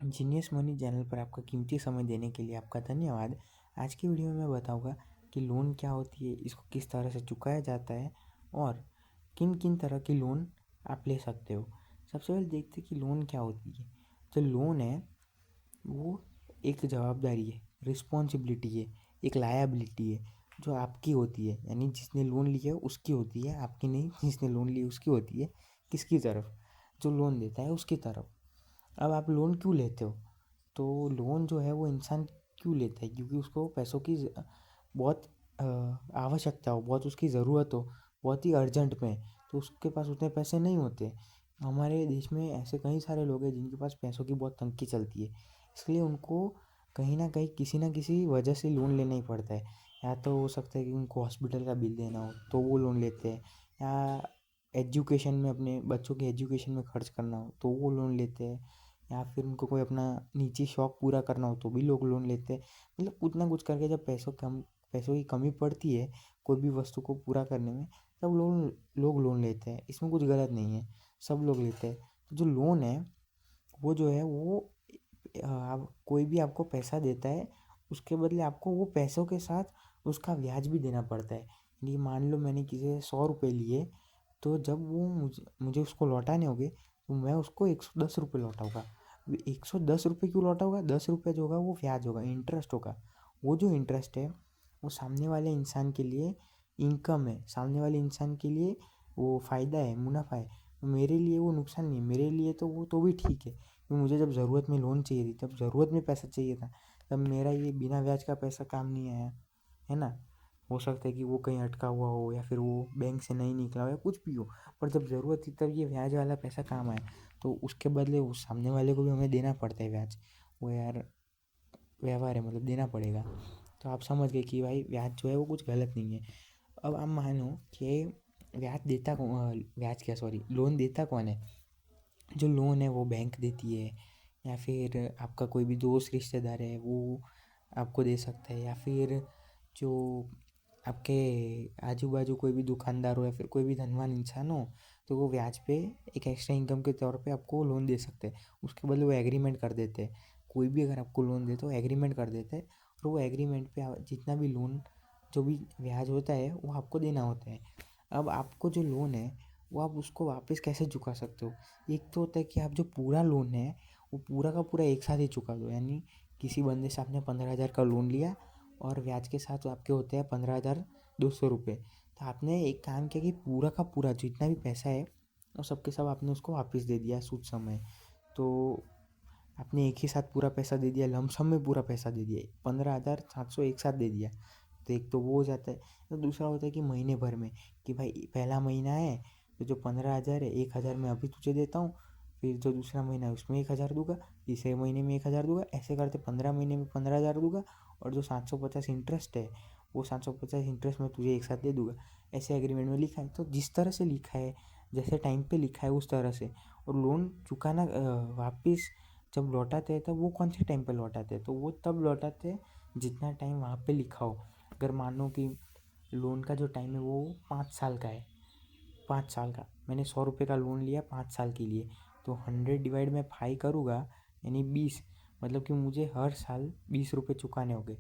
Genius money channel पर आपका कीमती समय देने के लिए आपका धन्यवाद। आज की वीडियो में मैं बताऊंगा कि लोन क्या होती है, इसको किस तरह से चुकाया जाता है और किन किन तरह की लोन आप ले सकते हो। सबसे पहले देखते हैं कि लोन क्या होती है। जो लोन है वो एक जवाबदारी है, रिस्पॉन्सिबिलिटी है, एक लायबिलिटी है जो आपकी होती है, यानी जिसने लोन लिया है उसकी होती है, आपकी नहीं। जिसने लोन लिया उसकी होती है, किसकी तरफ? जो लोन देता है उसकी तरफ। अब आप लोन क्यों लेते हो? तो लोन जो है वो इंसान क्यों लेता है? क्योंकि उसको पैसों की बहुत आवश्यकता हो, बहुत उसकी ज़रूरत हो, बहुत ही अर्जेंट में। तो उसके पास उतने पैसे नहीं होते। हमारे देश में ऐसे कई सारे लोग हैं जिनके पास पैसों की बहुत तंगी चलती है, इसलिए उनको कहीं ना कहीं किसी ना किसी वजह से लोन लेना ही पड़ता है। या तो हो सकता है कि उनको हॉस्पिटल का बिल देना हो तो वो लोन लेते हैं, या एजुकेशन में अपने बच्चों के एजुकेशन में खर्च करना हो तो वो लोन लेते हैं, या फिर उनको कोई अपना निजी शौक पूरा करना हो तो भी लोग लोन लेते हैं। मतलब कुछ ना कुछ करके जब पैसों की कमी पड़ती है कोई भी वस्तु को पूरा करने में, तब लोग लोन लेते हैं। इसमें कुछ गलत नहीं है, सब लोग लेते हैं। तो जो लोन है वो जो है वो आप कोई भी आपको पैसा देता है, उसके बदले आपको वो पैसों के साथ उसका ब्याज भी देना पड़ता है। यानी मान लो मैंने किसी से 100 रुपये लिए, तो जब वो मुझे उसको लौटाने होंगे तो मैं उसको 110 रुपये लौटाऊँगा। 110 रुपये क्यों लौटाऊँगा? 10 रुपये जो होगा वो ब्याज होगा, इंटरेस्ट होगा। वो जो इंटरेस्ट है वो सामने वाले इंसान के लिए इनकम है, सामने वाले इंसान के लिए वो फ़ायदा है, मुनाफा है। मेरे लिए वो नुकसान नहीं है। मेरे लिए तो वो तो भी ठीक है, क्योंकि मुझे जब ज़रूरत में लोन चाहिए थी, जब ज़रूरत में पैसा चाहिए था, तब मेरा ये बिना ब्याज का पैसा काम नहीं आया, है ना। हो सकता है कि वो कहीं अटका हुआ हो, या फिर वो बैंक से नहीं निकला हो, या कुछ भी हो, पर जब ज़रूरत थी तब ये ब्याज वाला पैसा काम आया। तो उसके बदले उस सामने वाले को भी हमें देना पड़ता है ब्याज। वो यार व्यवहार है, मतलब देना पड़ेगा। तो आप समझ गए कि भाई ब्याज जो है वो कुछ गलत नहीं है। अब आप मानो कि ब्याज क्या, सॉरी, लोन देता कौन है? जो लोन है वो बैंक देती है, या फिर आपका कोई भी दोस्त रिश्तेदार है वो आपको दे सकता है, या फिर जो आपके आजू बाजू कोई भी दुकानदार हो, या फिर कोई भी धनवान इंसान हो, तो वो ब्याज पे एक एक्स्ट्रा इनकम के तौर पे आपको लोन दे सकते हैं। उसके बदले वो एग्रीमेंट कर देते हैं। कोई भी अगर आपको लोन दे तो एग्रीमेंट कर देते हैं, और वो एग्रीमेंट पे जितना भी लोन जो भी ब्याज होता है वो आपको देना होता है। अब आपको जो लोन है वो आप उसको वापस कैसे चुका सकते हो? एक तो होता है कि आप जो पूरा लोन है वो पूरा का पूरा एक साथ ही चुका दो। यानी किसी बंदे से आपने 15,000 का लोन लिया, और ब्याज के साथ आपके होते हैं 15,200 रुपये। तो आपने एक काम किया कि पूरा का पूरा जितना भी पैसा है वो सब के सब आपने उसको वापस दे दिया सूद समय। तो आपने एक ही साथ पूरा पैसा दे दिया, लमसम में पूरा पैसा दे दिया, 15,700 एक साथ दे दिया। तो एक तो वो हो जाता है। तो दूसरा होता है कि महीने भर में, कि भाई पहला महीना है तो जो 15,000 है, 1,000 मैं अभी तुझे देता हूँ, फिर जो दूसरा महीना है उसमें 1,000 दूंगा, तीसरे महीने में 1,000 दूंगा, ऐसे करते 15 महीने में 15,000 दूंगा। और जो 750 इंटरेस्ट है वो 750 इंटरेस्ट में तुझे एक साथ दे दूंगा। ऐसे एग्रीमेंट में लिखा है। तो जिस तरह से लिखा है, जैसे टाइम पे लिखा है उस तरह से। और लोन चुकाना वापस जब लौटाते हैं तब वो कौन से टाइम पे लौटाते हैं? तो वो तब लौटाते हैं जितना टाइम वहाँ पे लिखा हो। अगर मानो कि लोन का जो टाइम है वो 5 साल का है, 5 साल का, मैंने 100 रुपये का लोन लिया 5 साल के लिए, तो 100 डिवाइड में 5 करूँगा, यानी 20। मतलब कि मुझे हर साल 20 रुपये चुकाने होंगे।